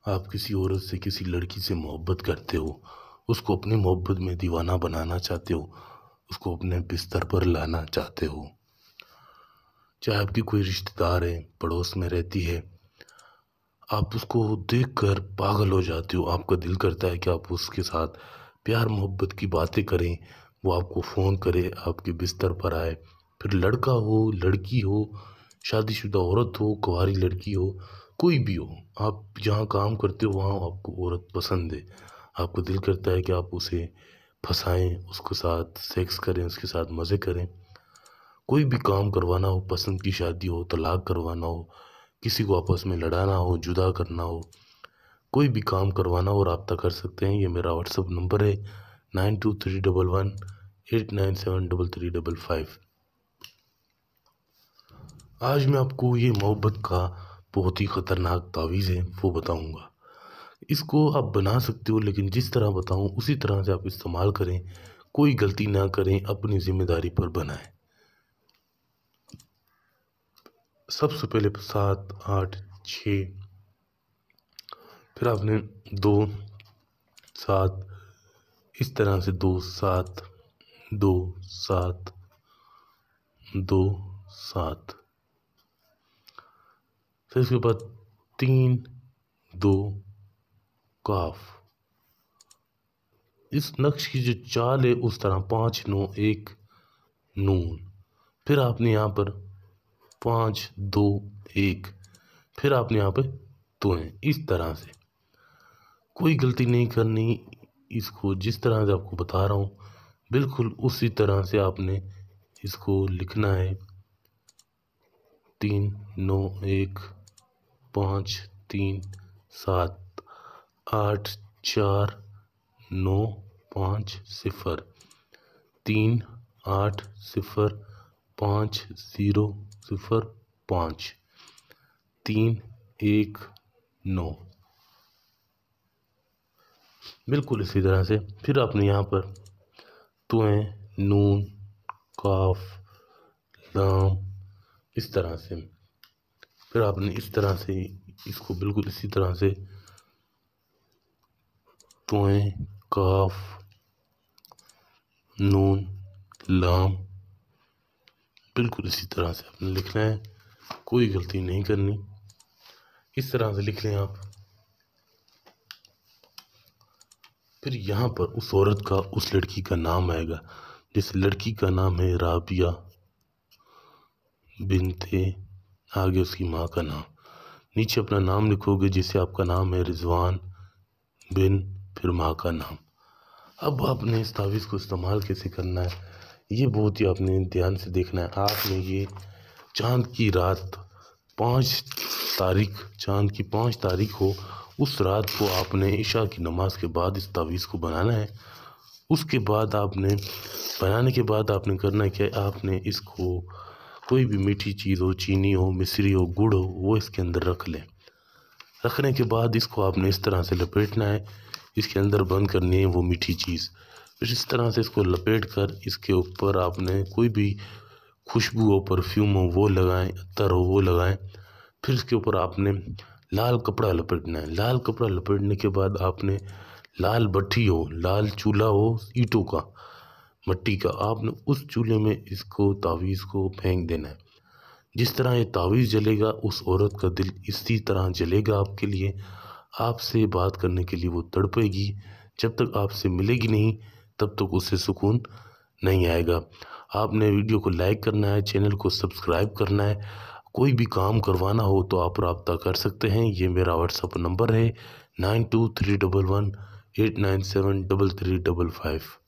آپ کسی عورت سے کسی لڑکی سے محبت کرتے ہو، اس کو اپنی محبت میں دیوانہ بنانا چاہتے ہو، اس کو اپنے بستر پر لانا چاہتے ہو، چاہے آپ کی کوئی رشتہ دار ہے، پڑوس میں رہتی ہے، آپ اس کو دیکھ کر پاگل ہو جاتے ہو، آپ کا دل کرتا ہے کہ آپ اس کے ساتھ پیار محبت کی باتیں کریں، وہ آپ کو فون کرے، آپ کے بستر پر آئے، پھر لڑکا ہو، لڑکی ہو، شادی شدہ عورت ہو، کنواری لڑکی ہو، کوئی بھی ہو، آپ جہاں کام کرتے ہو وہاں آپ کو عورت پسند ہے، آپ کو دل کرتا ہے کہ آپ اسے پھنسائیں، اس کے ساتھ سیکس کریں، اس کے ساتھ مزے کریں، کوئی بھی کام کروانا ہو، پسند کی شادی ہو، طلاق کروانا ہو، کسی کو آپس میں لڑانا ہو، جدا کرنا ہو، کوئی بھی کام کروانا ہو، رابطہ کر سکتے ہیں۔ یہ میرا واٹس ایپ نمبر ہے 923118973355۔ آج میں آپ کو یہ محبت کا بہت ہی خطرناک تعویذ ہے وہ بتاؤں گا۔ اس کو آپ بنا سکتے ہو، لیکن جس طرح بتاؤں اسی طرح سے آپ استعمال کریں، کوئی غلطی نہ کریں، اپنی ذمہ داری پر بنائیں۔ سب سے پہلے 7 8 6، پھر آپ نے 2 7، اس طرح سے 2 7 2 7 2 7، پھر اس کے بعد 3 2 قاف۔ اس نقش کی جو چال ہے اس طرح 5 9 1 نون، پھر آپ نے یہاں پر 5 2 1، پھر آپ نے یہاں پہ توئیں، اس طرح سے کوئی غلطی نہیں کرنی۔ اس کو جس طرح سے آپ کو بتا رہا ہوں بالکل اسی طرح سے آپ نے اس کو لکھنا ہے۔ 3 9 1 5 3 7 8 4 9 5 0 3 8 0 5 0 0 5 3 1 9، بالکل اسی طرح سے۔ پھر آپ نے یہاں پر توئیں، نون، قاف، لام، اس طرح سے، پھر آپ نے اس طرح سے اس کو بالکل اسی طرح سے توئیں، قاف، نون، لام، بالکل اسی طرح سے آپ نے لکھنا ہے، کوئی غلطی نہیں کرنی، اس طرح سے لکھ لیں آپ۔ پھر یہاں پر اس عورت کا، اس لڑکی کا نام آئے گا، جیسے لڑکی کا نام ہے رابعہ بنت، آگے اس کی ماں کا نام، نیچے اپنا نام لکھو گے، جیسے آپ کا نام ہے رضوان بن، پھر ماں کا نام۔ اب آپ نے اس تعویذ کو استعمال کیسے کرنا ہے یہ بہت ہی آپ نے دھیان سے دیکھنا ہے۔ آپ نے یہ چاند کی رات 5 تاریخ، چاند کی 5 تاریخ ہو، اس رات کو آپ نے عشاء کی نماز کے بعد اس تعویذ کو بنانا ہے۔ اس کے بعد آپ نے بنانے کے بعد آپ نے کرنا ہے کہ آپ نے اس کو کوئی بھی میٹھی چیز ہو، چینی ہو، مصری ہو، گڑ ہو، وہ اس کے اندر رکھ لیں۔ رکھنے کے بعد اس کو آپ نے اس طرح سے لپیٹنا ہے، اس کے اندر بند کرنی ہے وہ میٹھی چیز، پھر اس طرح سے اس کو لپیٹ کر اس کے اوپر آپ نے کوئی بھی خوشبو ہو، پرفیوم ہو وہ لگائیں، عطر ہو وہ لگائیں، پھر اس کے اوپر آپ نے لال کپڑا لپیٹنا ہے۔ لال کپڑا لپیٹنے کے بعد آپ نے لال بٹھی ہو، لال چولہا ہو اینٹوں کا، مٹی کا، آپ نے اس چولہے میں اس کو تعویذ کو پھینک دینا ہے۔ جس طرح یہ تعویذ جلے گا اس عورت کا دل اسی طرح جلے گا آپ کے لیے، آپ سے بات کرنے کے لیے وہ تڑپے گی، جب تک آپ سے ملے گی نہیں تب تک اسے سکون نہیں آئے گا۔ آپ نے ویڈیو کو لائک کرنا ہے، چینل کو سبسکرائب کرنا ہے، کوئی بھی کام کروانا ہو تو آپ رابطہ کر سکتے ہیں۔ یہ میرا واٹس ایپ نمبر ہے 923118973355۔